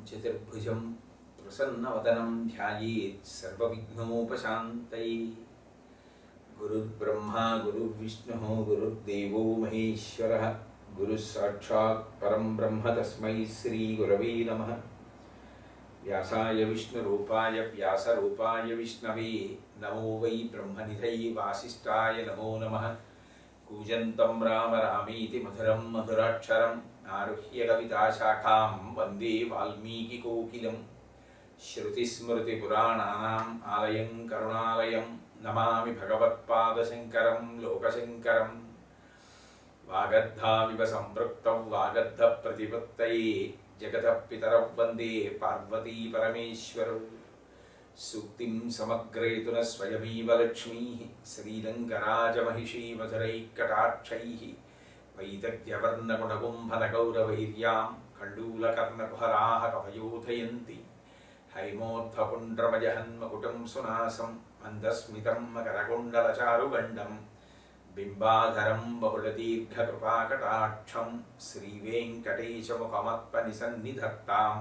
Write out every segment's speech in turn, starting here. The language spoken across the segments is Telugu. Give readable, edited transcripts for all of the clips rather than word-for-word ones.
చతుర్భుజం ప్రసన్నవదనం ధ్యాయేత్ సర్వవిఘ్నోపశాంతయే. గురుర్బ్రహ్మా గురుర్విష్ణుః గురుర్దేవో మహేశ్వరః గురుః సాక్షాత్ పరం బ్రహ్మ తస్మై శ్రీ గురవే నమః. వ్యాసాయ విష్ణురూపాయ వ్యాసరూపాయ విష్ణవే నమో వై బ్రహ్మనిధై వాసిష్ఠాయ నమో నమః. కూజంతం రామ రామేతి మధురం మధురాక్షరం ఆరుహ్య కవితాశాఖాం వందే వాల్మీకికోకిలం. శ్రుతిస్మృతిపురాణానాం ఆలయం కరుణాలయం నమామి భగవత్పాదశంకరం లోకశంకరం. వాగర్ధావివ సంపృక్తౌ వాగర్ధ ప్రతిపత్తయే జగతః పితరౌ వందే పార్వతీ పరమేశ్వరౌ. సూక్తిం సమగ్రేతున స్వయమేవ లక్ష్మీః శ్రీరంగరాజమహిషీ మధురైకటాక్షైః. వైదగ్ధ్యవర్ణగుణగుంభనగౌరవైర్యాం కండూలకర్ణకుహరాः కవయోధయంతి. హైమోర్ధ్వపుండ్రమజహన్మకుటం సునాసం మందస్మితం మకరకుండలచారుగండం. బింబాధరం బహుళదీర్ఘకృపాకటాక్షం శ్రీవేంకటేశముఖమత్పనిసన్నిధత్తాం.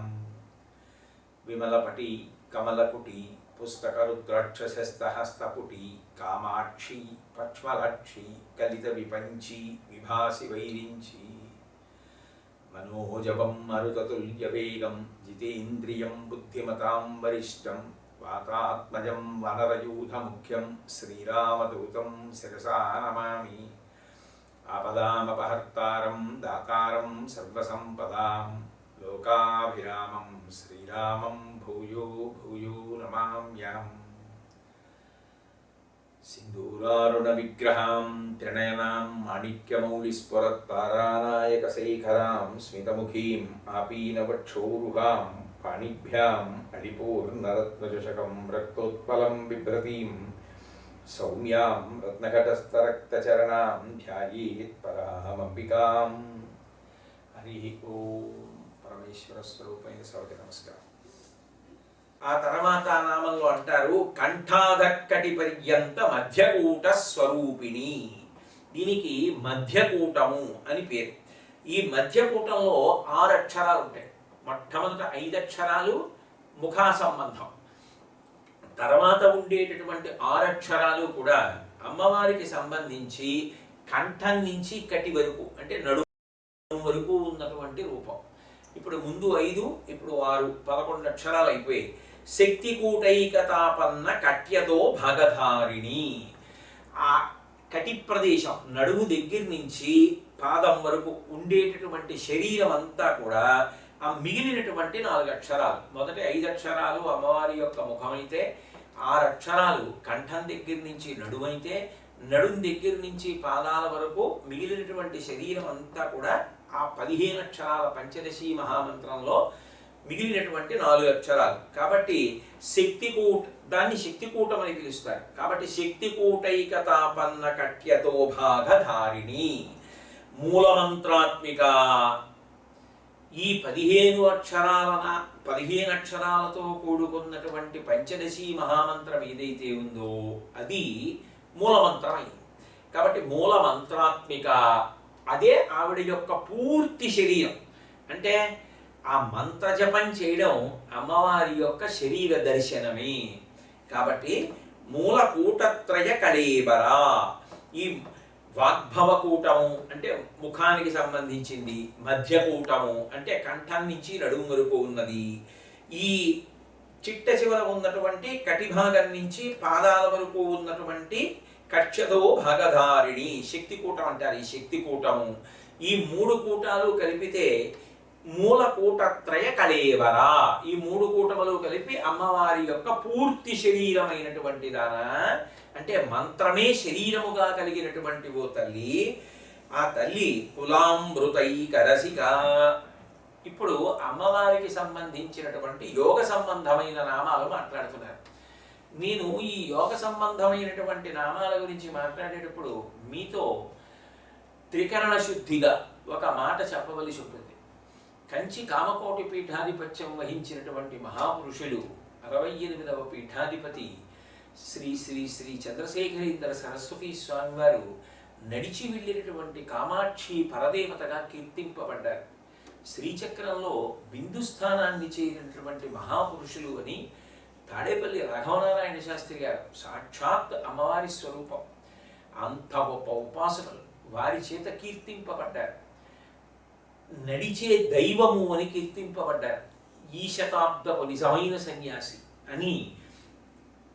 విమలపటి కమలకుటి పుస్తకరుద్రాక్షసస్తహస్తపుటి కామాక్షి పక్ష్మలక్షి కలిత విపంచి విభాసి వైరించి. మనోజవం మరుతతుల్యవేగం జితేంద్రియం బుద్ధిమతాం వరిష్టం. వాతాత్మజం వనరయూధముఖ్యం శ్రీరామదూతం శిరసా నమామి. ఆపదామపహర్తారం దాతారం సర్వసంపదాం లోకాభిరామం శ్రీరామం భూయో భూయో నమామ్యహం. సింధూరారుణ విగ్రహాం త్రినయనాం మాణిక్యమౌళిస్ఫురత్తారానాయకశేఖరాం స్మితముఖీం ఆపీనవక్షోరుహాం పాణిభ్యాం అడిపూర్ణరత్నచషకం రక్తోత్పలం బిభ్రతీం సౌమ్యాం రత్నఘటస్థరక్తచరణాం ధ్యాయేత్ పరామంబికాం. హరి ఓం. పరమేశ్వర స్వరూపమైన సర్వకి నమస్కారం. ఆ తర్వాత నామంలో అంటారు కంఠాదక్కటి పర్యంత మధ్యకూట స్వరూపిణి. దీనికి మధ్యకూటము అని పేరు. ఈ మధ్యకూటంలో 6 అక్షరాలు ఉంటాయి. మొట్టమొదట 5 అక్షరాలు ముఖా సంబంధం. తర్వాత ఉండేటటువంటి 6 అక్షరాలు కూడా అమ్మవారికి సంబంధించి కంఠం నుంచి కటి వరకు అంటే నడుము వరకు ఉన్నటువంటి రూపం. ఇప్పుడు ముందు 5, ఇప్పుడు 6, 11 అక్షరాలు అయిపోయాయి. శక్తికూటైకతాపన్న కట్యతో భాగధారిణి. ఆ కటి ప్రదేశం నడుము దగ్గర నుంచి పాదం వరకు ఉండేటటువంటి శరీరం అంతా కూడా ఆ మిగిలినటువంటి 4 అక్షరాలు. మొదటి 5 అక్షరాలు అమ్మవారి యొక్క ముఖమైతే, 6 అక్షరాలు కంఠం దగ్గర నుంచి నడుమైతే, నడుం దగ్గర నుంచి పాదాల వరకు మిగిలినటువంటి శరీరం అంతా కూడా ఆ 15 అక్షరాల పంచదశి మహామంత్రంలో మిగిలినటువంటి 4 అక్షరాలు. కాబట్టి దాన్ని శక్తికూటం అని పిలుస్తారు. కాబట్టి శక్తికూటైకతాపన్న కట్యతో భాగధారిణి మూలమంత్రాత్మిక. ఈ 15 అక్షరాలతో కూడుకున్నటువంటి పంచదశి మహామంత్రం ఏదైతే ఉందో అది మూలమంత్రం అయింది. కాబట్టి మూలమంత్రాత్మిక అదే ఆవిడ యొక్క పూర్తి శరీరం. అంటే ఆ మంత్రజపం చేయడం అమ్మవారి యొక్క శరీర దర్శనమే. కాబట్టి మూలకూటత్రయ కళేబర. ఈ వాగ్భవకూటము అంటే ముఖానికి సంబంధించింది, మధ్యకూటము అంటే కంఠం నుంచి నడుము వరకు ఉన్నది, ఈ చిట్ట చివర ఉన్నటువంటి కటిభాగం నుంచి పాదాల వరకు ఉన్నటువంటి కక్షతో భాగధారిణి శక్తికూటం అంటారు. ఈ శక్తికూటము ఈ 3 కూటాలు కలిపితే మూలకూటత్రయ కళేవర. ఈ 3 కూటములు కలిపి అమ్మవారి యొక్క పూర్తి శరీరమైనటువంటి దాన అంటే మంత్రమే శరీరముగా కలిగినటువంటి ఓ తల్లి. ఆ తల్లి కులామృతైకరసిక. ఇప్పుడు అమ్మవారికి సంబంధించినటువంటి యోగ సంబంధమైన నామాలు మాట్లాడుతున్నారు. నేను ఈ యోగ సంబంధమైనటువంటి నామాల గురించి మాట్లాడేటప్పుడు మీతో త్రికరణ శుద్ధిగా ఒక మాట చెప్పవలసి ఉంటుంది. కంచి కామకోటి పీఠాధిపత్యం వహించినటువంటి మహాపురుషులు 68వ పీఠాధిపతి శ్రీ శ్రీ శ్రీ చంద్రశేఖరేంద్ర సరస్వతి స్వామివారు నడిచి వెళ్ళినటువంటి కామాక్షి పరదేవతగా కీర్తింపబడ్డారు. శ్రీచక్రంలో బిందు స్థానాన్ని చేరినటువంటి మహాపురుషులు అని తాడేపల్లి రాఘవనారాయణ శాస్త్రి గారు సాక్షాత్ అమ్మవారి స్వరూపం. అంత గొప్ప ఉపాసకులు వారి చేత కీర్తింపబడ్డారు. నడిచే దైవము అని కీర్తింపబడ్డారు. ఈ శతాబ్దపు నిజమైన సన్యాసి అని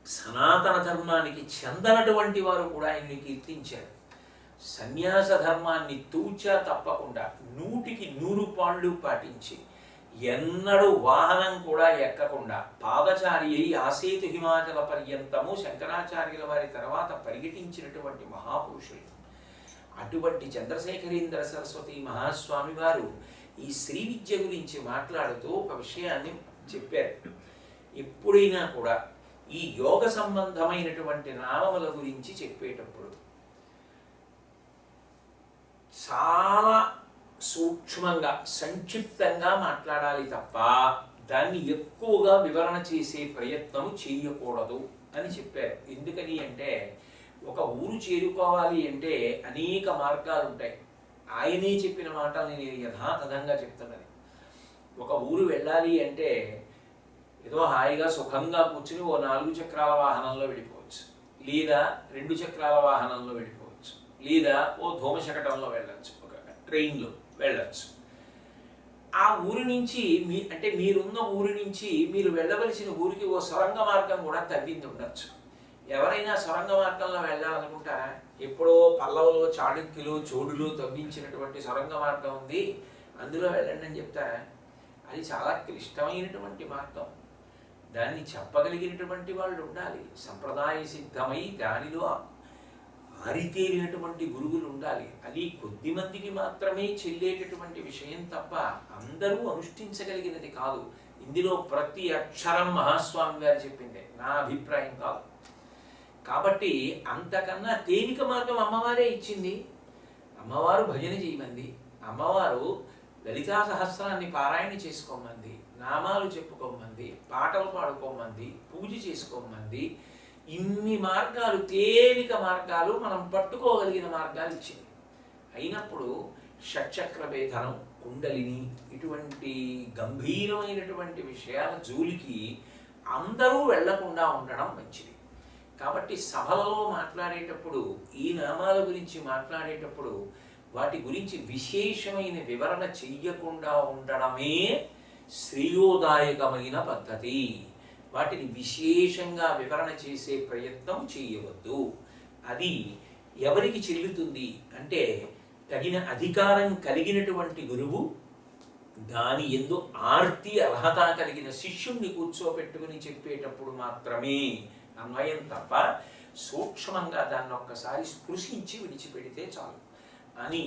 సనాతన ధర్మానికి చెందనటువంటి వారు కూడా ఆయన్ని కీర్తించారు. సన్యాస ధర్మాన్ని తూచా తప్పకుండా 100కి 100 పాళ్ళు పాటించి ఎన్నడూ వాహనం కూడా ఎక్కకుండా పాదచారి అయి ఆసేతు హిమాచల పర్యంతము శంకరాచార్యుల వారి తర్వాత పరిగెటించినటువంటి మహాపురుషులు. అటువంటి చంద్రశేఖరేంద్ర సరస్వతి మహాస్వామి వారు ఈ శ్రీ విద్య గురించి మాట్లాడుతూ ఒక విషయాన్ని చెప్పారు. ఎప్పుడైనా కూడా ఈ యోగ సంబంధమైనటువంటి నామముల గురించి చెప్పేటప్పుడు చాలా సూక్ష్మంగా సంక్షిప్తంగా మాట్లాడాలి తప్ప దాన్ని ఎక్కువగా వివరణ చేసే ప్రయత్నం చేయకూడదు అని చెప్పారు. ఎందుకని అంటే ఒక ఊరు చేరుకోవాలి అంటే అనేక మార్గాలు ఉంటాయి. ఆయనే చెప్పిన మాటల్ని నేను యథాతథంగా చెప్తున్నది. ఒక ఊరు వెళ్ళాలి అంటే ఏదో హాయిగా సుఖంగా కూర్చుని ఓ 4 చక్రాల వాహనంలో వెళ్ళిపోవచ్చు, లేదా 2 చక్రాల వాహనంలో వెళ్ళిపోవచ్చు, లేదా ఓ ధూమశకటంలో వెళ్ళచ్చు, ఒక ట్రైన్లో వెళ్ళచ్చు. ఆ ఊరి నుంచి మీరున్న ఊరి నుంచి మీరు వెళ్ళవలసిన ఊరికి ఓ సొరంగ మార్గం కూడా తవ్వింది ఉండొచ్చు. ఎవరైనా సొరంగ మార్గంలో వెళ్ళాలనుకుంటారా? ఎప్పుడో పల్లవులో చాళుక్యులు చోడులు తవ్వించినటువంటి సొరంగ మార్గం ఉంది, అందులో వెళ్ళండి అని చెప్తారా? అది చాలా క్లిష్టమైనటువంటి మార్గం. దాన్ని చెప్పగలిగినటువంటి వాళ్ళు ఉండాలి. సంప్రదాయ సిద్ధమై దానిలో ఆరితేరినటువంటి గురువులు ఉండాలి. అది కొద్ది మందికి మాత్రమే చెల్లేటటువంటి విషయం తప్ప అందరూ అనుష్ఠించగలిగినది కాదు. ఇందులో ప్రతి అక్షరం మహాస్వామి గారు చెప్పిందే, నా అభిప్రాయం కాదు. కాబట్టి అంతకన్నా తేలిక మార్గం అమ్మవారే ఇచ్చింది. అమ్మవారు భజన చేయమంది, అమ్మవారు లలితా సహస్రాన్ని పారాయణ చేసుకోమంది, నామాలు చెప్పుకోమంది, పాటలు పాడుకోమంది, పూజ చేసుకోమంది. ఇన్ని మార్గాలు, తేలిక మార్గాలు, మనం పట్టుకోగలిగిన మార్గాలు ఇచ్చింది. అయినప్పుడు షట్చక్ర భేదనం, కుండలిని, ఇటువంటి గంభీరమైనటువంటి విషయాల జోలికి అందరూ వెళ్లకుండా ఉండడం మంచిది. కాబట్టి సభలలో మాట్లాడేటప్పుడు, ఈ నామాల గురించి మాట్లాడేటప్పుడు వాటి గురించి విశేషమైన వివరణ చెయ్యకుండా ఉండడమే శ్రేయోదాయకమైన పద్ధతి. వాటిని విశేషంగా వివరణ చేసే ప్రయత్నం చేయవద్దు. అది ఎవరికి చెల్లుతుంది అంటే తగిన అధికారం కలిగినటువంటి గురువు, దాని యందు ఆర్తి అర్హత కలిగిన శిష్యుణ్ణి కూర్చోబెట్టుకుని చెప్పేటప్పుడు మాత్రమే అన్వయం తప్ప సూక్ష్మంగా దాన్ని ఒక్కసారి స్పృశించి విడిచిపెడితే చాలు అని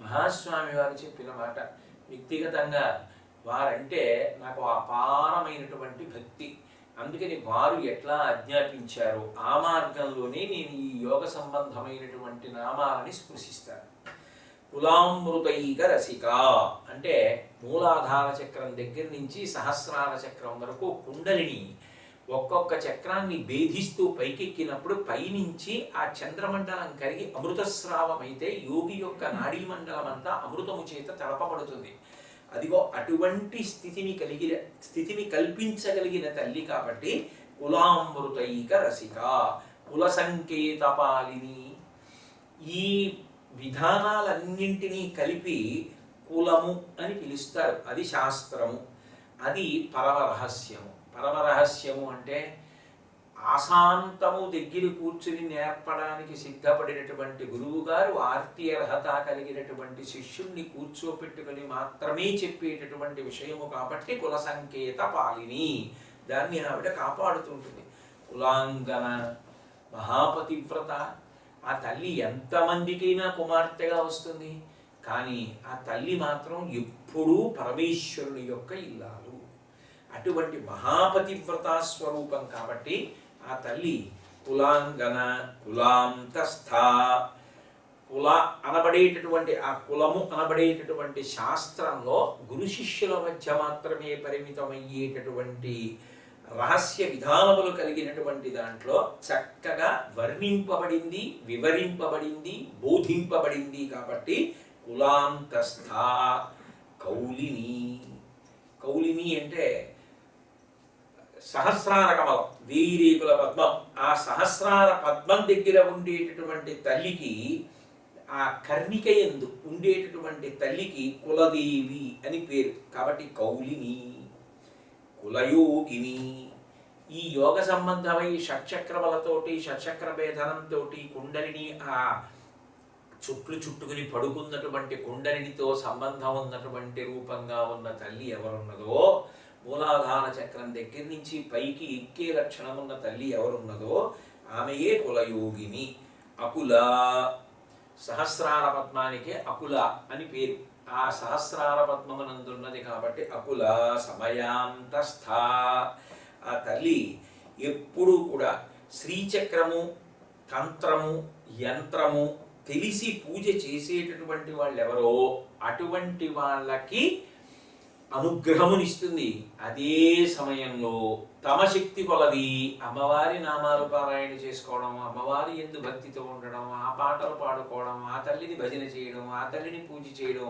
మహాస్వామి వారు చెప్పిన మాట. వ్యక్తిగతంగా వారంటే నాకు అపారమైనటువంటి భక్తి. అందుకని వారు ఎట్లా ఆజ్ఞాపించారో ఆ మార్గంలోనే నేను ఈ యోగ సంబంధమైనటువంటి నామాలని స్పృశిస్తాను. కులామృతైక రసిక అంటే మూలాధార చక్రం దగ్గర నుంచి సహస్రార చక్రం వరకు కుండలిని ఒక్కొక్క చక్రాన్ని భేదిస్తూ పైకెక్కినప్పుడు పైనుంచి ఆ చంద్రమండలం కరిగి అమృతస్రావమైతే యోగి యొక్క నాడీ మండలం అంతా అమృతము చేత తడపబడుతుంది. అదిగో అటువంటి స్థితిని కల్పించగలిగిన తల్లి కాబట్టి కులామృతైక రసిక, కుల సంకేత పాలిని. ఈ విధానాలన్నింటినీ కలిపి కులము అని పిలుస్తారు. అది శాస్త్రము, అది పరమరహస్యము. పరమరహస్యము అంటే ఆశాంతము దగ్గర కూర్చుని నేర్పడానికి సిద్ధపడినటువంటి గురువు గారు ఆర్తి అర్హత కలిగినటువంటి శిష్యుణ్ణి కూర్చోపెట్టుకుని మాత్రమే చెప్పేటటువంటి విషయము కాబట్టి కుల సంకేత పాలిని. దాన్ని ఆవిడ కాపాడుతుంటుంది. కులాంగన, మహాపతివ్రత. ఆ తల్లి ఎంతమందికైనా కుమార్తెగా వస్తుంది, కానీ ఆ తల్లి మాత్రం ఎప్పుడూ పరమేశ్వరుని యొక్క ఇల్లాలు. అటువంటి మహాపతివ్రత స్వరూపం కాబట్టి ఆ తల్లి కులాంగన, కులాంతస్థ. కుల అనబడేటటువంటి ఆ కులము అనబడేటటువంటి శాస్త్రంలో గురు శిష్యుల మధ్య మాత్రమే పరిమితమయ్యేటటువంటి రహస్య విధానములు కలిగినటువంటి దాంట్లో చక్కగా వర్ణింపబడింది, వివరింపబడింది, బోధింపబడింది. కాబట్టి కులాంతస్థ కౌలిని. కౌలిని అంటే సహస్రార కమలం, 1000 రేకుల పద్మం. ఆ సహస్రార పద్మం దగ్గర ఉండేటటువంటి తల్లికి, ఆ కర్ణిక యందు ఉండేటటువంటి తల్లికి కులదేవి అని పేరు. కాబట్టి కౌలిని, కులయోగిని. ఈ యోగ సంబంధమై షట్చక్రములతోటి, షట్చక్ర భేదనంతో కుండలిని, ఆ చుట్టుకుని పడుకున్నటువంటి కుండలినితో సంబంధం ఉన్నటువంటి రూపంగా ఉన్న తల్లి ఎవరున్నదో, మూలాధార చక్రం దగ్గర నుంచి పైకి ఎక్కే లక్షణం ఉన్న తల్లి ఎవరున్నదో ఆమెయే కులయోగిని. అకుల, సహస్రార పద్మానికే అకుల అని పేరు. ఆ సహస్రార పద్మమునందున్నది కాబట్టి అకుల. సమయాంతస్థ. ఆ తల్లి ఎప్పుడూ కూడా శ్రీచక్రము, తంత్రము, యంత్రము తెలిసి పూజ చేసేటటువంటి వాళ్ళెవరో అటువంటి వాళ్ళకి అనుగ్రహమునిస్తుంది. అదే సమయంలో తమ శక్తి కొలది అమ్మవారి నామాలు పారాయణ చేసుకోవడం, అమ్మవారి యందు భక్తితో ఉండడం, ఆ పాటలు పాడుకోవడం, ఆ తల్లిని భజన చేయడం, ఆ తల్లిని పూజ చేయడం,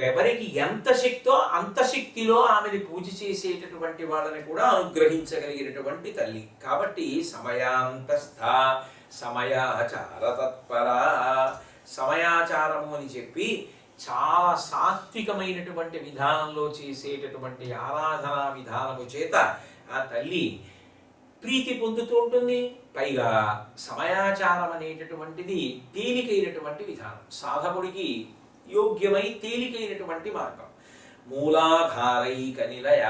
ఎవరికి ఎంత శక్తో అంత శక్తిలో ఆమెని పూజ చేసేటటువంటి వాళ్ళని కూడా అనుగ్రహించగలిగినటువంటి తల్లి. కాబట్టి సమయాంతస్థ, సమయాచార తత్పర. సమయాచారము అని చెప్పి చాలా సాత్వికమైనటువంటి విధానంలో చేసేటటువంటి ఆరాధనా విధానము చేత ఆ తల్లి ప్రీతి పొందుతూ ఉంటుంది. పైగా సమయాచారం అనేటటువంటిది తేలికైనటువంటి విధానం, సాధకుడికి యోగ్యమై తేలికైనటువంటి మార్గం. మూలాధారైక నిలయ.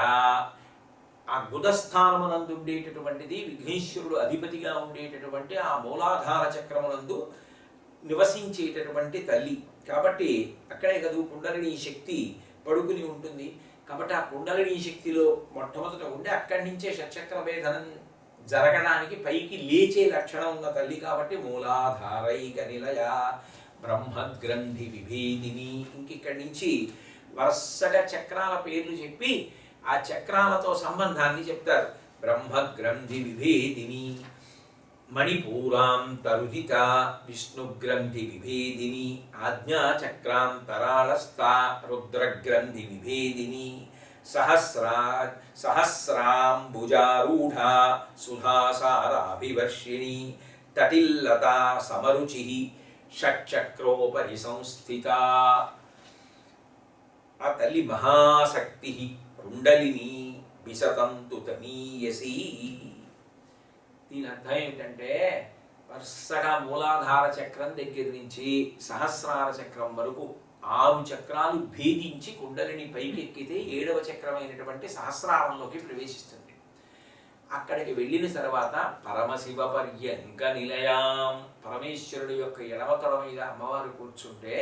ఆ గుదస్థానమునందు ఉండేటటువంటిది విఘ్నేశ్వరుడు అధిపతిగా ఉండేటటువంటి ఆ మూలాధార చక్రమునందు నివసించేటటువంటి తల్లి. కాబట్టి అక్కడే కదూ కుండలిని శక్తి పడుకుని ఉంటుంది. కాబట్టి ఆ కుండలిని శక్తిలో మొట్టమొదట ఉండి అక్కడి నుంచే షట్చక్ర భేదనం జరగడానికి పైకి లేచే లక్షణం ఉన్న తల్లి. కాబట్టి మూలాధారైక నిలయ, బ్రహ్మగ్రంథి విభేదిని. ఇంకిక్కడి నుంచి వరుసగా చక్రాల పేర్లు చెప్పి ఆ చక్రాలతో సంబంధాన్ని చెప్తారు. బ్రహ్మగ్రంథి విభేదిని, మణిపూరాంతరుదిత, విష్ణుగ్రంథి విభేదిని, ఆజ్ఞాచక్రాంతరాళస్థ, రుద్రగ్రంథి విభేదిని, సహస్రాంబుజారూఢ, సుధాసారాభివర్షిణి, తటిల్లతా సమరుచి, షట్చక్రోపరి సంస్థిత. ఆ తల్లి మహాశక్తి, కుండలిని, విశతంతు తనీయసి. దీని అర్థం ఏమిటంటే వరుసగా మూలాధార చక్రం దగ్గర నుంచి సహస్రార చక్రం వరకు 6 చక్రాలు భేదించి కుండలిని పైకెక్కితే 7వ చక్రమైనటువంటి సహస్రారంలోకి ప్రవేశిస్తుంది. అక్కడికి వెళ్ళిన తర్వాత పరమశివ పర్యంక నిలయాం, పరమేశ్వరుడు యొక్క ఎడమతల మీద అమ్మవారు కూర్చుంటే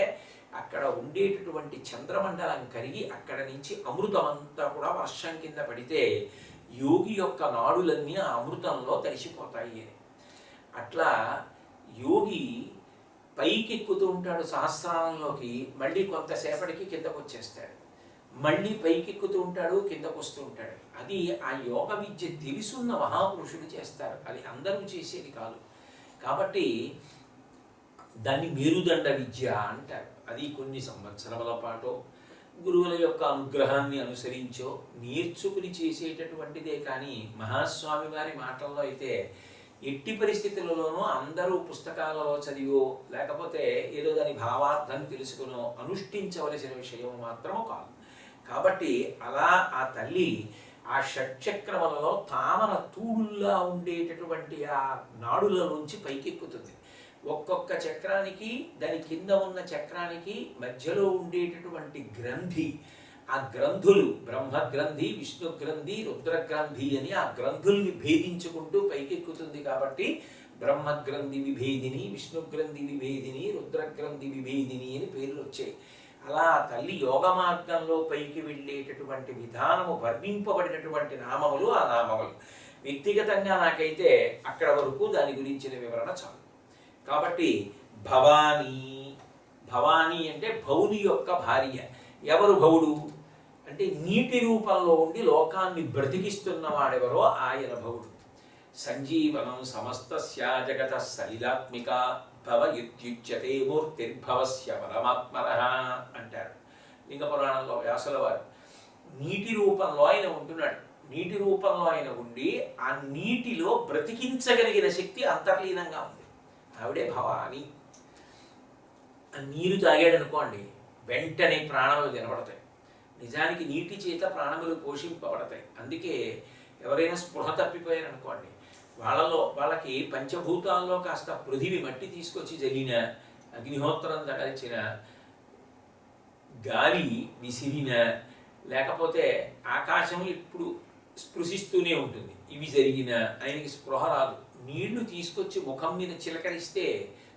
అక్కడ ఉండేటటువంటి చంద్రమండలం కరిగి అక్కడ నుంచి అమృతమంతా కూడా వర్షం కింద పడితే యోగి యొక్క నాడులన్నీ ఆ అమృతంలో తడిసిపోతాయి అని. అట్లా యోగి పైకెక్కుతూ ఉంటాడు సహస్రారంలోకి, మళ్ళీ కొంతసేపటికి కిందకు వచ్చేస్తాడు, మళ్ళీ పైకెక్కుతూ ఉంటాడు, కిందకు వస్తూ ఉంటాడు. అది ఆ యోగ విద్య తెలుసున్న మహాపురుషులు చేస్తారు, అది అందరూ చేసేది కాదు. కాబట్టి దాన్ని మేరుదండ విద్య అంటారు. అది కొన్ని సంవత్సరముల పాటు గురువుల యొక్క అనుగ్రహాన్ని అనుసరించో నేర్చుకుని చేసేటటువంటిదే. కానీ మహాస్వామి వారి మాటల్లో అయితే ఎట్టి పరిస్థితులలోనూ అందరూ పుస్తకాలలో చదివో లేకపోతే ఏదో దాని భావార్థాన్ని తెలుసుకునో అనుష్ఠించవలసిన విషయం మాత్రము కాదు. కాబట్టి అలా ఆ తల్లి ఆ షట్చక్రములలో తామర తూడుల్లా ఉండేటటువంటి ఆ నాడుల నుంచి పైకెక్కుతుంది. ఒక్కొక్క చక్రానికి దాని కింద ఉన్న చక్రానికి మధ్యలో ఉండేటటువంటి గ్రంథి, ఆ గ్రంథులు బ్రహ్మగ్రంథి, విష్ణుగ్రంథి, రుద్రగ్రంథి అని ఆ గ్రంథుల్ని భేదించుకుంటూ పైకెక్కుతుంది. కాబట్టి బ్రహ్మగ్రంథి విభేదిని, విష్ణుగ్రంథి విభేదిని, రుద్రగ్రంథి విభేదిని అని పేర్లు వచ్చాయి. అలా తల్లి యోగ మార్గంలో పైకి వెళ్ళేటటువంటి విధానము వర్ణింపబడినటువంటి నామములు ఆ నామములు. వ్యక్తిగతంగా నాకైతే అక్కడ వరకు దాని గురించిన వివరణ చాలు. కాబట్టి భవానీ, భవానీ అంటే భవుని యొక్క భార్య. ఎవరు భవుడు అంటే నీటి రూపంలో ఉండి లోకాన్ని బ్రతికిస్తున్నవాడెవరో ఆయన భవుడు. సంజీవనం సమస్తస్య జగత సలిలాత్మిక భవ ఇత్యుచ్యతే మూర్తిర్భవస్య పరమాత్మనః అంటారు. లింగ పురాణంలో వ్యాసుల వారు. నీటి రూపంలో ఆయన ఉంటున్నాడు. నీటి రూపంలో ఆయన ఉండి ఆ నీటిలో బ్రతికించగలిగిన శక్తి అంతర్లీనంగా ఉంది. ఆవిడే భవాని. ఆ నీరు తాగాడు అనుకోండి, వెంటనే ప్రాణములు నిలబడతాయి. నిజానికి నీటి చేత ప్రాణములు పోషింపబడతాయి. అందుకే ఎవరైనా స్పృహ తప్పిపోయారనుకోండి, వాళ్ళకి పంచభూతాల్లో కాస్త పృథివి మట్టి తీసుకొచ్చి జరిగిన, అగ్నిహోత్రం తగల్చిన, గాలి విసిరిన, లేకపోతే ఆకాశం ఇప్పుడు స్పృశిస్తూనే ఉంటుంది, ఇవి జరిగిన ఆయనకి స్పృహ రాదు. నీళ్లు తీసుకొచ్చి ముఖం మీద చిలకరిస్తే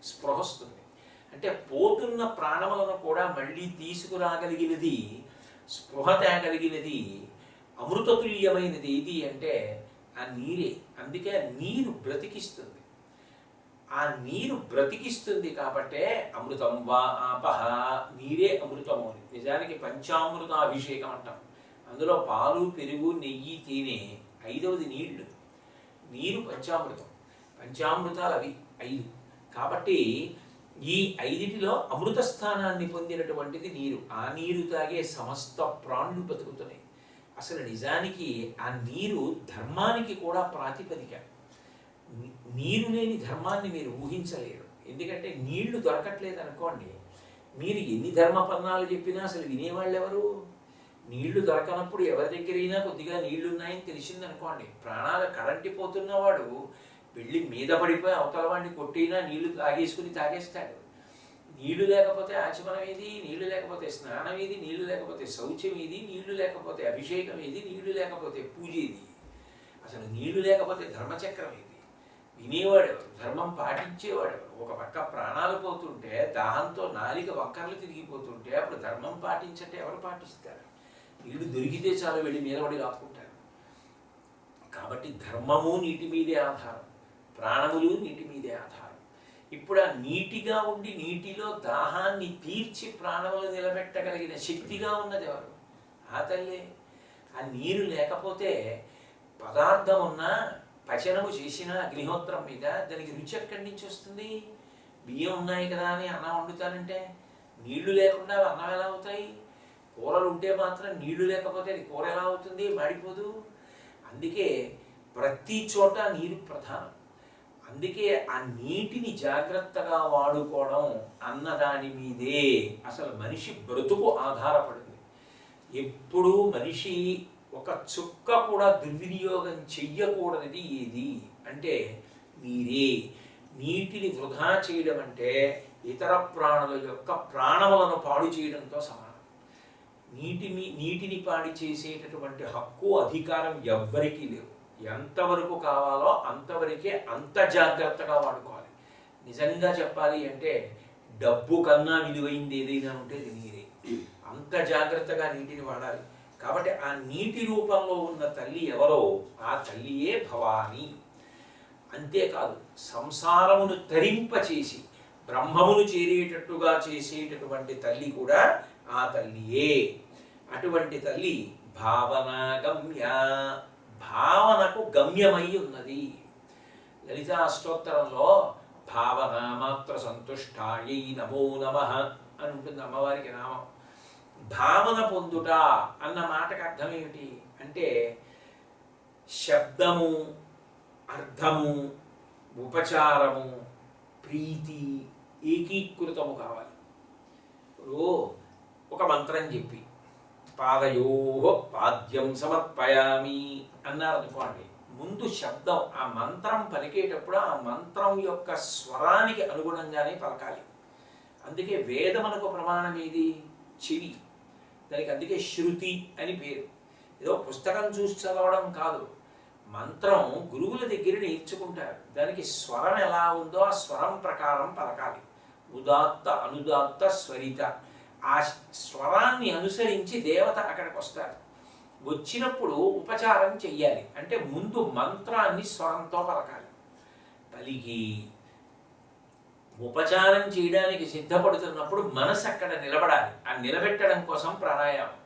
స్పృహ వస్తుంది. అంటే పోతున్న ప్రాణములను కూడా మళ్ళీ తీసుకురాగలిగినది, స్పృహ తేగలిగినది, అమృతతుల్యమైనది ఏది అంటే ఆ నీరే. అందుకే నీరు బ్రతికిస్తుంది. ఆ నీరు బ్రతికిస్తుంది కాబట్టే అమృతం వా ఆపహ, నీరే అమృతము. నిజానికి పంచామృతాభిషేకం అంటాం. అందులో పాలు, పెరుగు, నెయ్యి, తేనె, ఐదవది నీళ్లు. నీరు పంచామృతం. పంచామృతాలు అవి 5. కాబట్టి ఈ 5టిలో అమృత స్థానాన్ని పొందినటువంటిది నీరు. ఆ నీరు తాగే సమస్త ప్రాణులు బతుకుతున్నాయి. అసలు నిజానికి ఆ నీరు ధర్మానికి కూడా ప్రాతిపదిక. నీరు లేని ధర్మాన్ని మీరు ఊహించలేరు. ఎందుకంటే నీళ్లు దొరకట్లేదు అనుకోండి, మీరు ఎన్ని ధర్మపన్నాలు చెప్పినా అసలు వినేవాళ్ళు ఎవరు? నీళ్లు దొరకనప్పుడు ఎవరి దగ్గరైనా కొద్దిగా నీళ్లున్నాయని తెలిసిందనుకోండి, ప్రాణాలు కరంటిపోతున్నవాడు వెళ్ళి మీద పడిపోయి అవతల వాడిని కొట్టినా నీళ్లు తాగేస్తాడు. నీళ్లు లేకపోతే ఆచమనం ఏది, నీళ్లు లేకపోతే స్నానం ఏది, నీళ్లు లేకపోతే శౌచం ఏది, నీళ్లు లేకపోతే అభిషేకం ఏది, నీళ్లు లేకపోతే పూజ ఏది, అసలు నీళ్లు లేకపోతే ధర్మచక్రం ఏది, వినేవాడెవరు, ధర్మం పాటించేవాడెవరు? ఒక పక్క ప్రాణాలు పోతుంటే, దాహంతో నాలిక వంకర్లు తిరిగిపోతుంటే అప్పుడు ధర్మం పాటించంటే ఎవరు పాటిస్తారు? నీళ్లు దొరికితే చాలు వెళ్ళి మీదపడి కాపుకుంటారు. కాబట్టి ధర్మము నీటి మీదే ఆధారం, ప్రాణములు నీటి మీదే ఆధారం. ఇప్పుడు ఆ నీటిగా ఉండి నీటిలో దాహాన్ని తీర్చి ప్రాణములు నిలబెట్టగలిగిన శక్తిగా ఉన్నది ఎవరు? ఆ తల్లే. ఆ నీరు లేకపోతే పదార్థం ఉన్నా, పచనము చేసిన అగ్నిహోత్రం మీద దానికి రుచి ఎక్కడి నుంచి వస్తుంది? బియ్యం ఉన్నాయి కదా అని అన్నం వండుతానంటే నీళ్లు లేకుండా అన్నం ఎలా అవుతాయి? కూరలు ఉంటే మాత్రం నీళ్లు లేకపోతే అది కూర ఎలా అవుతుంది? మాడిపోదు. అందుకే ప్రతి చోట నీరు ప్రధానం. అందుకే ఆ నీటిని జాగ్రత్తగా వాడుకోవడం అన్నదాని మీదే అసలు మనిషి బ్రతుకు ఆధారపడింది. ఎప్పుడూ మనిషి ఒక చుక్క కూడా దుర్వినియోగం చెయ్యకూడనిది ఏది అంటే నీరే. నీటిని వృధా చేయడం అంటే ఇతర ప్రాణుల యొక్క ప్రాణములను పాడు చేయడంతో సమానం. నీటిని పాడి చేసేటటువంటి హక్కు, అధికారం ఎవ్వరికీ లేవు. ఎంతవరకు కావాలో అంతవరకే అంత జాగ్రత్తగా వాడుకోవాలి. నిజంగా చెప్పాలి అంటే డబ్బు కన్నా విలువైంది ఏదైనా ఉంటే అది నీరే. అంత జాగ్రత్తగా నీటిని వాడాలి. కాబట్టి ఆ నీటి రూపంలో ఉన్న తల్లి ఎవరో ఆ తల్లియే భవాని. అంతేకాదు, సంసారమును తరింపచేసి బ్రహ్మమును చేరేటట్టుగా చేసేటటువంటి తల్లి కూడా ఆ తల్లియే. అటువంటి తల్లి భావనా గమ్య, భావనకు గమ్యమై ఉన్నది. లలితా అష్టోత్తరంలో భావన మాత్ర సంతుష్టాయై నమో నమః అని ఉంటుంది అమ్మవారికి నామం. భావన పొందుట అన్న మాటకు అర్థం ఏమిటి అంటే శబ్దము, అర్థము, ఉపచారము, ప్రీతి ఏకీకృతము కావాలి. ఇప్పుడు ఒక మంత్రం చెప్పి పాదయోః పాద్యం సమర్పయామి అన్నారు అనుకోండి, ముందు శబ్దం, ఆ మంత్రం పలికేటప్పుడు ఆ మంత్రం యొక్క స్వరానికి అనుగుణంగానే పలకాలి. అందుకే వేదమునకు ప్రమాణం ఏది? చెవి. దానికి అందుకే శృతి అని పేరు. ఏదో పుస్తకం చూసి చదవడం కాదు, మంత్రం గురువుల దగ్గర నేర్చుకుంటారు. దానికి స్వరం ఎలా ఉందో ఆ స్వరం ప్రకారం పలకాలి. ఉదాత్త, అనుదాత్త, స్వరిత. ఆ స్వరాన్ని అనుసరించి దేవత అక్కడికి వస్తారు. వచ్చినప్పుడు ఉపచారం చెయ్యాలి. అంటే ముందు మంత్రాన్ని స్వరంతో పలకాలి. పలికి ఉపచారం చేయడానికి సిద్ధపడుతున్నప్పుడు మనసు అక్కడ నిలబడాలి. ఆ నిలబెట్టడం కోసం ప్రాణాయామం.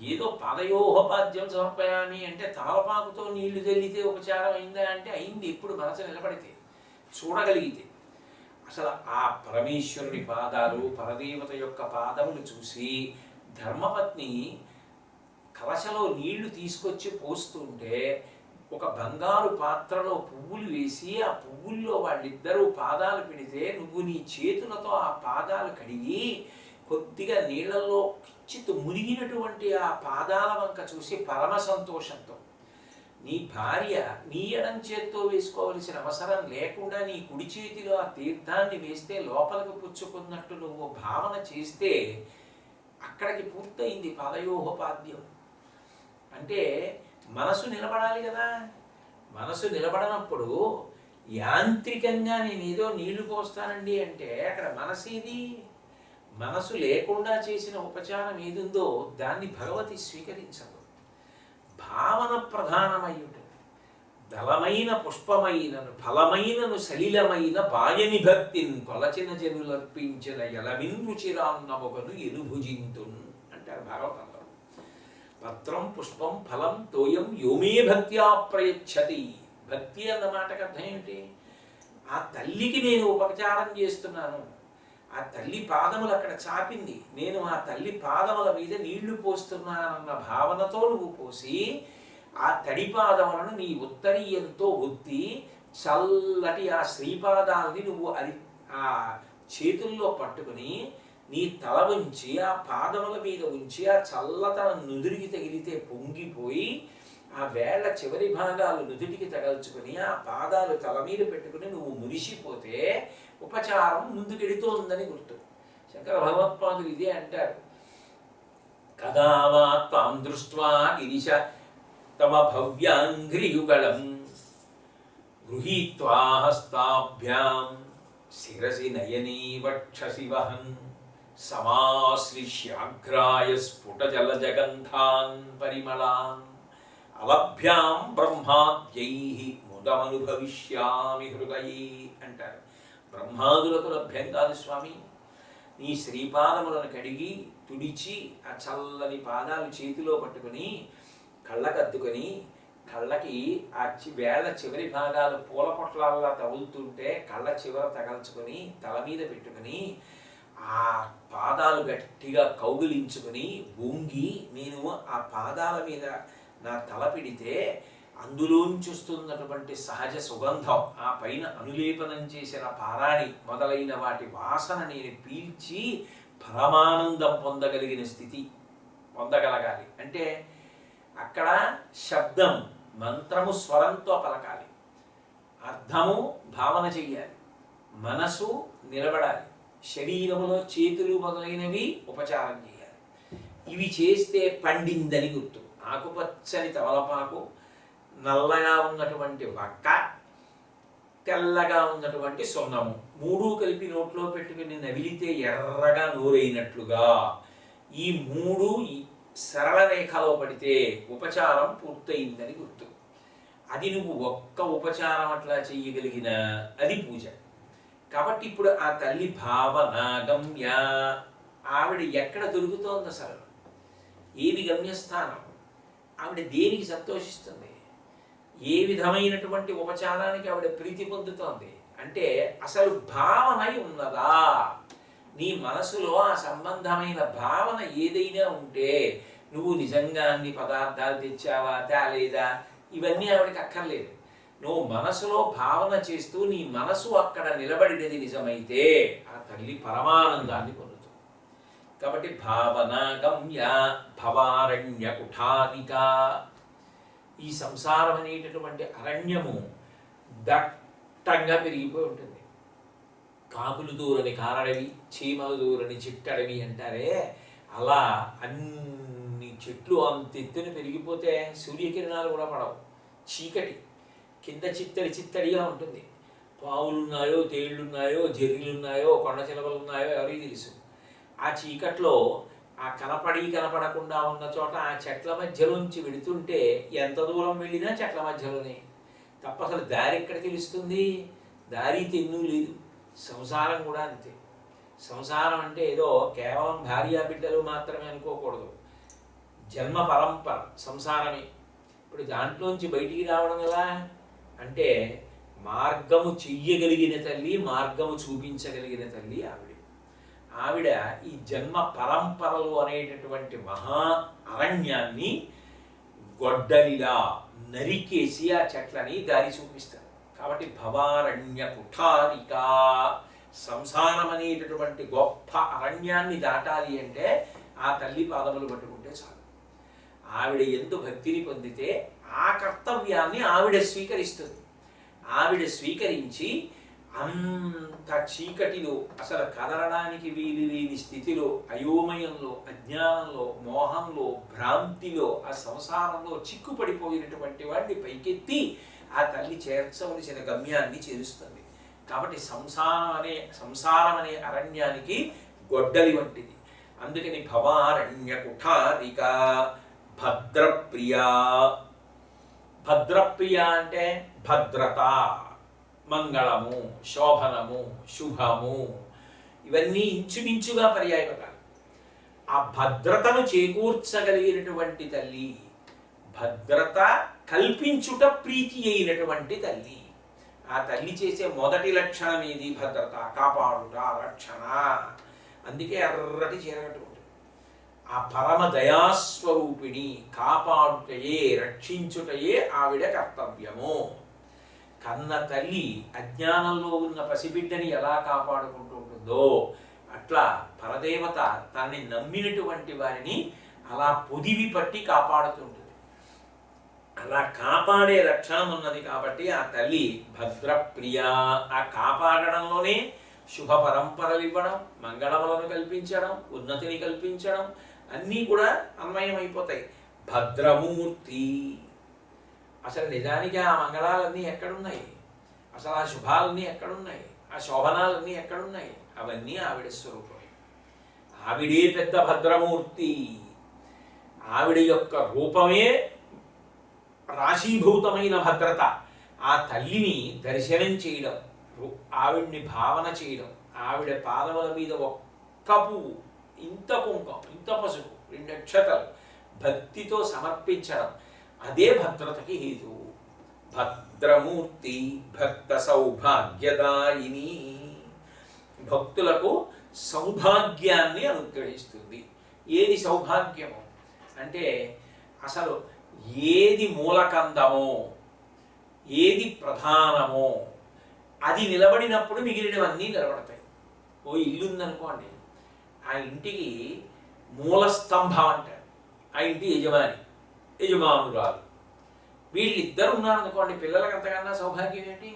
ఏదో పాదయోహపాద్యం సమర్పయామి అంటే తమలపాకుతో నీళ్లు చల్లితే ఉపచారం అయిందా అంటే అయింది. ఇప్పుడు మనసు నిలబడితే, చూడగలిగితే. అసలు ఆ పరమేశ్వరుని పాదాలు, పరదేవత యొక్క పాదములు చూసి ధర్మపత్ని కలశలో నీళ్లు తీసుకొచ్చి పోస్తుంటే ఒక బంగారు పాత్రలో పువ్వులు వేసి ఆ పువ్వుల్లో వాళ్ళిద్దరూ పాదాలు పెడితే నువ్వు నీ చేతులతో ఆ పాదాలు కడిగి కొద్దిగా నీళ్లలో కించిత్ మునిగినటువంటి ఆ పాదాల వంక చూసి పరమ సంతోషంతో నీ భార్య నీ ఎడం చేత్తో వేసుకోవలసిన అవసరం లేకుండా నీ కుడి చేతిలో ఆ తీర్థాన్ని వేస్తే లోపలికి పుచ్చుకున్నట్టు నువ్వు భావన చేస్తే అక్కడికి పూర్తయింది పాదయోహోపాద్యం. అంటే మనసు నిలబడాలి కదా. మనసు నిలబడనప్పుడు యాంత్రికంగా నేను ఏదో నీళ్లు పోస్తానండి అంటే అక్కడ మనసు ఏది? మనసు లేకుండా చేసిన ఉపచారం ఏదుందో దాన్ని భగవతి స్వీకరించదు. భావన ప్రధానమై ఉంటుంది. దళమైన పుష్పమైనను ఫలమైనను సలిలమైన బాయని భక్తిని కొలచిన జనులర్పించిన ఎలవిన్రుచిరాన్నమొకను ఎనుభుజింతున్ అంటారు భాగవతంలో. పత్రం పుష్పం ఫలం తోయం యోమే భక్త్యా ప్రయచ్చతి. భక్తి అన్న మాటకు అర్థం ఏమిటి? ఆ తల్లికి నేను ఉపచారం చేస్తున్నాను, ఆ తల్లి పాదములు అక్కడ చాపింది, నేను ఆ తల్లి పాదముల మీద నీళ్లు పోస్తున్నానన్న భావనతో నువ్వు పోసి ఆ తడి పాదములను నీ ఉత్తరీయంతో ఒత్తి చల్లటి ఆ శ్రీపాదాలని నువ్వు ఆ చేతుల్లో పట్టుకుని నీ తల ఉంచి ఆ పాదముల మీద ఉంచి ఆ చల్లతనం నుదురికి తగిలితే పొంగిపోయి ఆ వేళ్ల చివరి భాగాలు నుదుటికి తగల్చుకుని ఆ పాదాలు తల మీద పెట్టుకుని నువ్వు మురిసిపోతే ఉపచారం ముందుకెడుతోందని గుర్తు. శంకర భగవత్పాదులు ఇదే అంటారు. కదావా త్వాం దృష్ట్వా గిరిశ తమ భవ్యాంఘ్రియుగళం గృహీత్వా హస్తాభ్యాం శిరసి నయనీ వక్షసి వహన్ సమాశ్లిష్యాఘ్రాయ స్ఫుట జలజగంధాన్ పరిమళాన్ అలభ్యాం బ్రహ్మాద్యైః ముదమనుభవిష్యామి హృదయే అంటారు. బ్రహ్మాదులకు లభ్యం కాదు స్వామి. నీ శ్రీపాదములను కడిగి తుడిచి ఆ చల్లని పాదాలు చేతిలో పట్టుకుని కళ్ళకద్దుకొని కళ్ళకి ఆ వేళ్ల చివరి భాగాలు పూల పొట్లాల్లా తగులుతుంటే కళ్ళ చివర తగల్చుకొని తల మీద పెట్టుకుని ఆ పాదాలు గట్టిగా కౌగిలించుకొని వంగి నేను ఆ పాదాల మీద నా తల పెడితే అందులోంచి వస్తున్నటువంటి సహజ సుగంధం, ఆ పైన అనులేపనం చేసిన పారాణి మొదలైన వాటి వాసన నేను పీల్చి పరమానందం పొందగలిగిన స్థితి పొందగలగాలి. అంటే అక్కడ శబ్దం మంత్రము స్వరంతో పలకాలి, అర్థము భావన చెయ్యాలి, మనసు నిలబడాలి, శరీరములో చేతులు మొదలైనవి ఉపచారం చేయాలి. ఇవి చేస్తే పండిందని గుర్తు. ఆకుపచ్చని తమలపాకు, నల్లగా ఉన్నటువంటి వక్క, తెల్లగా ఉన్నటువంటి సొన్నము మూడు కలిపి నోట్లో పెట్టుకుని నవిలితే ఎర్రగా నూరైనట్లుగా ఈ మూడు సరళ రేఖలో పడితే ఉపచారం పూర్తయిందని గుర్తు. అది నువ్వు ఒక్క ఉపచారం అట్లా చెయ్యగలిగిన అది పూజ. కాబట్టి ఇప్పుడు ఆ తల్లి భావన గమ్య, ఆవిడ ఎక్కడ దొరుకుతోంది అసలు? ఏది గమ్యస్థానం? ఆవిడ దేనికి సంతోషిస్తుంది? ఏ విధమైనటువంటి ఉపచారానికి ఆవిడ ప్రీతి పొందుతోంది అంటే అసలు భావన ఉన్నదా? నీ మనసులో ఆ సంబంధమైన భావన ఏదైనా ఉంటే నువ్వు నిజంగా అన్ని పదార్థాలు తెచ్చావా తేలేదా ఇవన్నీ ఆవిడకి అక్కర్లేదు. నువ్వు మనసులో భావన చేస్తూ నీ మనసు అక్కడ నిలబడినది నిజమైతే ఆ తల్లి పరమానందాన్ని పొందుతుంది. కాబట్టి భావన గమ్య భవారణ్య కుఠారిక. ఈ సంసారం అనేటటువంటి అరణ్యము దట్టంగా పెరిగిపోయి ఉంటుంది. కాకులు దూరని కారడవి, చీమలు దూరని చిట్టడవి అంటారే, అలా అన్ని చెట్లు అంత ఎత్తున పెరిగిపోతే సూర్యకిరణాలు కూడా పడవు. చీకటి కింద చిత్తడి చిత్తడిగా ఉంటుంది. పావులున్నాయో, తేళ్లున్నాయో, జర్రీలున్నాయో, కొండ చిలకలున్నాయో ఎవరికి తెలుసు. ఆ చీకట్లో ఆ కనపడకుండా ఉన్న చోట ఆ చెట్ల మధ్యలోంచి వెడుతుంటే ఎంత దూరం వెళ్ళినా చెట్ల మధ్యలోనే తప్ప అసలు దారి ఎక్కడ తెలుస్తుంది? దారి తెన్ను లేదు. సంసారం కూడా అంతే. సంసారం అంటే ఏదో కేవలం భార్యా బిడ్డలు మాత్రమే అనుకోకూడదు. జన్మ పరంపర సంసారమే. ఇప్పుడు దాంట్లోంచి బయటికి రావడం ఎలా అంటే మార్గము చెయ్యగలిగిన తల్లి, మార్గము చూపించగలిగిన తల్లి ఆవిడ. ఆ ఆవిడ ఈ జన్మ పరంపరలు అనేటటువంటి మహా అరణ్యాన్ని గొడ్డలిలా నరికేసి ఆ చెట్లని దారి చూపిస్తారు. కాబట్టి భవారణ్య కుఠారిక, సంసారం అనేటటువంటి గొప్ప అరణ్యాన్ని దాటాలి అంటే ఆ తల్లి పాదములు పట్టుకుంటే చాలు. ఆవిడ ఎందు భక్తిని పొందితే ఆ కర్తవ్యాన్ని ఆవిడ స్వీకరిస్తుంది. ఆవిడ స్వీకరించి అంత చీకటిలో, అసలు కదలడానికి వీలు లేని స్థితిలో, అయోమయంలో, అజ్ఞానంలో, మోహంలో, భ్రాంతిలో, ఆ సంసారంలో చిక్కుపడిపోయినటువంటి వాడిని పైకెత్తి ఆ తల్లి చేర్చవలసిన గమ్యాన్ని చేరుస్తుంది. కాబట్టి సంసారం అనే అరణ్యానికి గొడ్డలి వంటిది. అందుకని భవారణ్య కుఠారిక భద్రప్రియ. భద్రప్రియ అంటే భద్రత, మంగళము, శోభనము, శుభము, ఇవన్నీ ఇంచుమించుగా పర్యాయపదాలు. ఆ భద్రతను చేకూర్చగలిగినటువంటి తల్లి, భద్రత కల్పించుట ప్రీతి అయినటువంటి తల్లి. ఆ తల్లి చేసే మొదటి లక్షణం ఏది? భద్రత, కాపాడుట, రక్షణ. అందుకే ఎర్రటి చీరగట్టు ఉంటుంది. ఆ పరమ దయాస్వరూపిణి, కాపాడుటయే, రక్షించుటయే ఆవిడ కర్తవ్యము. కన్న తల్లి అజ్ఞానంలో ఉన్న పసిబిడ్డని ఎలా కాపాడుకుంటూ ఉంటుందో అట్లా పరదేవత తనని నమ్మినటువంటి వారిని అలా పొదివి పట్టి కాపాడుతుంటుంది. అలా కాపాడే లక్షణం ఉన్నది కాబట్టి ఆ తల్లి భద్రప్రియ. ఆ కాపాడడంలోనే శుభ పరంపరలు ఇవ్వడం, మంగళములను కల్పించడం, ఉన్నతిని కల్పించడం అన్నీ కూడా అన్వయమైపోతాయి. భద్రమూర్తి. అసలు నిజానికి ఆ మంగళాలన్నీ ఎక్కడున్నాయి? అసలు ఆ శుభాలన్నీ ఎక్కడున్నాయి? ఆ శోభనాలన్నీ ఎక్కడున్నాయి? అవన్నీ ఆవిడ స్వరూపమే. ఆవిడే పెద్ద భద్రమూర్తి. ఆవిడ యొక్క రూపమే రాశీభూతమైన భద్రత. ఆ తల్లిని దర్శనం చేయడం, ఆవిడ్ని భావన చేయడం, ఆవిడ పాదముల మీద ఒక్క పువ్వు, ఇంత కుంకం, ఇంత పసుపు, 2 అక్షతలు భక్తితో సమర్పించడం, అదే భద్రతకి హేతువు. భద్రమూర్తి భక్త సౌభాగ్యదాయిని. భక్తులకు సౌభాగ్యాన్ని అనుగ్రహిస్తుంది. ఏది సౌభాగ్యము అంటే అసలు ఏది మూలకందమో, ఏది ప్రధానమో అది నిలబడినప్పుడు మిగిలినవన్నీ నిలబడతాయి. ఓ ఇల్లు ఉందనుకోండి, ఆ ఇంటికి మూలస్తంభం అంటారు. ఆ ఇంటి యజమానురాలు, వీళ్ళిద్దరు ఉన్నారనుకోండి, పిల్లలకి అంతకన్నా సౌభాగ్యం ఏంటి?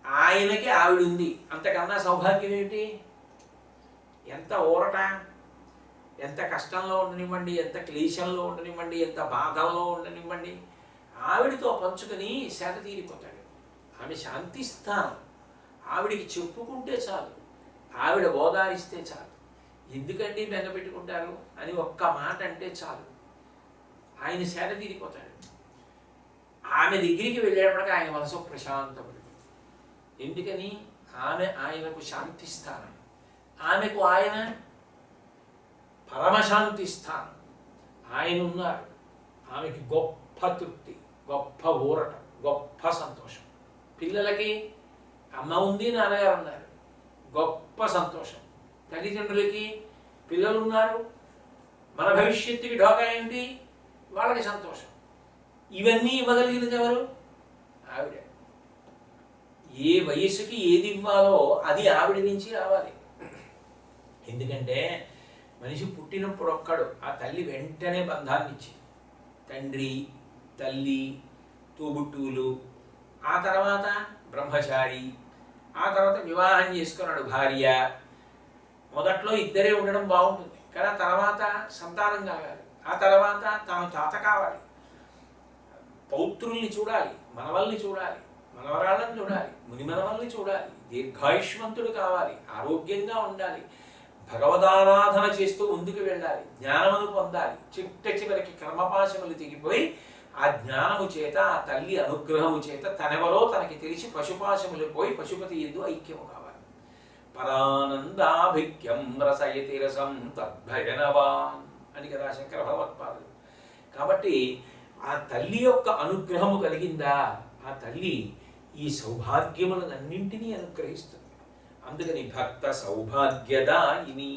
ఆయనకి ఆవిడ ఉంది, అంతకన్నా సౌభాగ్యం ఏంటి? ఎంత ఊరట! ఎంత కష్టంలో ఉండనివ్వండి, ఎంత క్లేశంలో ఉండనివ్వండి, ఎంత బాధల్లో ఉండనివ్వండి, ఆవిడతో పంచుకొని సేద తీరిపోతాడు. ఆమె శాంతిస్థానం. ఆవిడికి చెప్పుకుంటే చాలు, ఆవిడ ఓదారిస్తే చాలు. ఎందుకండి బెంగ పెట్టుకుంటారు అని ఒక్క మాట అంటే చాలు, ఆయన సేద తీరిపోతాడు. ఆమె దగ్గరికి వెళ్ళేటప్పటికి ఆయన మనసు ప్రశాంతపడు. ఎందుకని? ఆమె ఆయనకు శాంతి స్థానం, ఆమెకు ఆయన పరమశాంతి స్థానం. ఆయన ఉన్నారు, ఆమెకి గొప్ప తృప్తి, గొప్ప ఊరట, గొప్ప సంతోషం. పిల్లలకి అమ్మ ఉంది, నాన్నగారు ఉన్నారు, గొప్ప సంతోషం. తల్లిదండ్రులకి పిల్లలు ఉన్నారు, మన భవిష్యత్తుకి ఢోకా ఏంటి? వాళ్ళకి సంతోషం. ఇవన్నీ ఇవ్వగలిగినది ఎవరు? ఆవిడ. ఏ వయసుకి ఏది ఇవ్వాలో అది ఆవిడ నుంచి రావాలి. ఎందుకంటే మనిషి పుట్టినప్పుడు ఒక్కడు, ఆ తల్లి వెంటనే బంధాన్ని ఇచ్చింది. తండ్రి, తల్లి, తోబుట్టువులు, ఆ తర్వాత బ్రహ్మచారి, ఆ తర్వాత వివాహం చేసుకున్నాడు భార్య. మొదట్లో ఇద్దరే ఉండడం బాగుంటుంది, కానీ ఆ తర్వాత సంతానం కలగాలి, ఆ తర్వాత తాను తాత కావాలి, పౌత్రుల్ని చూడాలి, మనవల్ని చూడాలి, మనవరాళ్ళని చూడాలి, మునిమనవల్ని చూడాలి, దీర్ఘాయుష్మంతుడు కావాలి, ఆరోగ్యంగా ఉండాలి, భగవదారాధన చేస్తూ ముందుకు వెళ్ళాలి, జ్ఞానమును పొందాలి. చివరికి కర్మపాశములు తెగిపోయి ఆ జ్ఞానము చేత, ఆ తల్లి అనుగ్రహము చేత తనెవరో తనకి తెలిసి పశుపాశములు పోయి పశుపతి యందు ఐక్యము కావాలి. పరానందాభిక్యం రసయతి రసం తద్భజనవాన్ అని కదా శంకర భగవత్పాదులు. కాబట్టి ఆ తల్లి యొక్క అనుగ్రహము కలిగిందా, ఆ తల్లి ఈ సౌభాగ్యములన్నింటినీ అనుగ్రహిస్తుంది. అందుకని భక్త సౌభాగ్యదాయిని.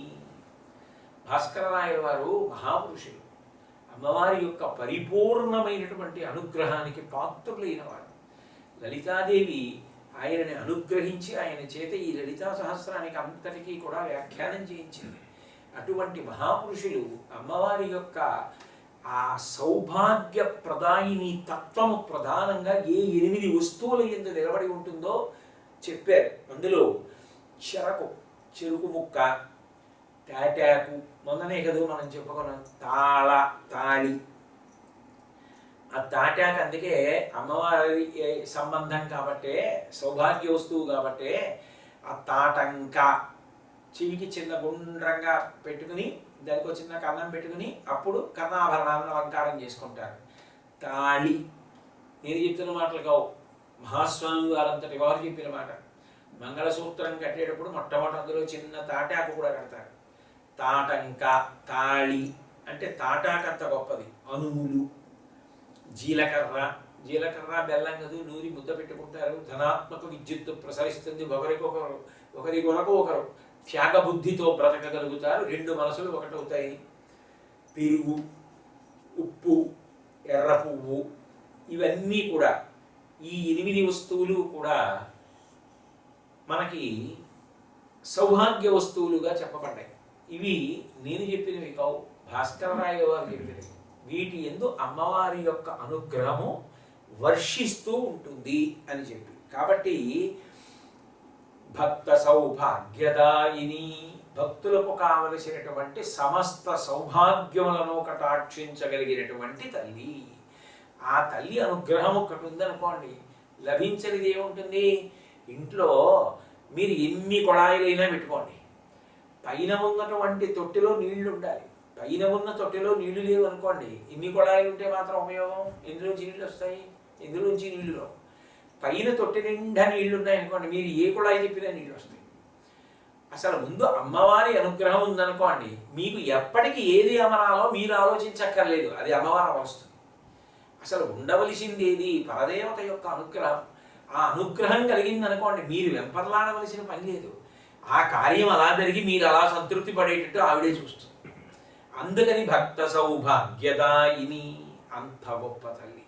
భాస్కరరాయల వారు మహాపురుషులు, అమ్మవారి యొక్క పరిపూర్ణమైనటువంటి అనుగ్రహానికి పాత్రులైన వారు. లలితాదేవి ఆయనని అనుగ్రహించి ఆయన చేత ఈ లలితా సహస్రానికి అంతటికీ కూడా వ్యాఖ్యానం చేయించింది. అటువంటి మహాపురుషులు అమ్మవారి యొక్క ఆ సౌభాగ్య ప్రదాయిని తత్వము ప్రధానంగా ఏ 8 వస్తువుల యందు నిలబడి ఉంటుందో చెప్పారు. అందులో చెరుకు ముక్క, తాటాకు, మొన్ననే కదా మనం చెప్పుకున్నాం, తాళి. ఆ తాటాకు అందుకే అమ్మవారి సంబంధం కాబట్టే, సౌభాగ్య వస్తువు కాబట్టే ఆ తాటంక చెవికి చిన్న గుండ్రంగా పెట్టుకుని దానికి చిన్న కన్నం పెట్టుకుని అప్పుడు కర్ణాభరణాలను అలంకారం చేసుకుంటారు. తాళి నేను చెప్తున్న మాటలు కావు, మహాస్వామి వారంతటి వారు చెప్పిన మాట. మంగళసూత్రం కట్టేటప్పుడు మొట్టమొదటి అందులో చిన్న తాటాకు కూడా కడతారు. తాటంక, తాళి అంటే తాటాకంత గొప్పది. అనుములు, జీలకర్ర బెల్లం కదూ నూరి ముద్ద పెట్టుకుంటారు. ధనాత్మక విద్యుత్తు ప్రసరిస్తుంది. ఒకరి కొరకు ఒకరు త్యాగబుద్ధితో బ్రతకగలుగుతారు. 2 మనసులు ఒకటవుతాయి. పెరుగు, ఉప్పు, ఎర్ర పువ్వు, ఇవన్నీ కూడా ఈ 8 వస్తువులు కూడా మనకి సౌభాగ్య వస్తువులుగా చెప్పబడ్డాయి. ఇవి నేను చెప్పినవి కావు, భాస్కరరాయ వారు చెప్పినవి. వీటి యందు అమ్మవారి యొక్క అనుగ్రహము వర్షిస్తూ ఉంటుంది అని చెప్పి, కాబట్టి భక్త సౌభాగ్యదాయిని, భక్తులకు కావలసినటువంటి సమస్త సౌభాగ్యములను కటాక్షించగలిగినటువంటి తల్లి. ఆ తల్లి అనుగ్రహం ఒకటి ఉందనుకోండి, లభించనిది ఏముంటుంది? ఇంట్లో మీరు ఎన్ని కొళాయిలైనా పెట్టుకోండి, పైన ఉన్నటువంటి తొట్టిలో నీళ్లు ఉండాలి. పైన ఉన్న తొట్టిలో నీళ్లు లేవు అనుకోండి, ఎన్ని కొళాయిలు ఉంటే మాత్రం ఉపయోగం? ఎందులోంచి నీళ్ళు వస్తాయి? ఎందులోంచి నీళ్లు? పైన తొట్టి నిండా నీళ్లు ఉన్నాయనుకోండి, మీరు ఏ కుళాయి చెప్పినా నీళ్ళు వస్తాయి. అసలు ముందు అమ్మవారి అనుగ్రహం ఉందనుకోండి, మీకు ఎప్పటికీ ఏది అమరాలో మీరు ఆలోచించక్కర్లేదు, అది అమ్మవారు అమరుస్తుంది. అసలు ఉండవలసింది ఏది? పరదేవత యొక్క అనుగ్రహం. ఆ అనుగ్రహం కలిగిందనుకోండి, మీరు వెంపర్లాడవలసిన పని లేదు. ఆ కార్యం అలా జరిగి మీరు అలా సంతృప్తి పడేటట్టు ఆవిడే చూస్తుంది. అందుకని భక్త సౌభాగ్యదాయిని, అంత గొప్ప తల్లి.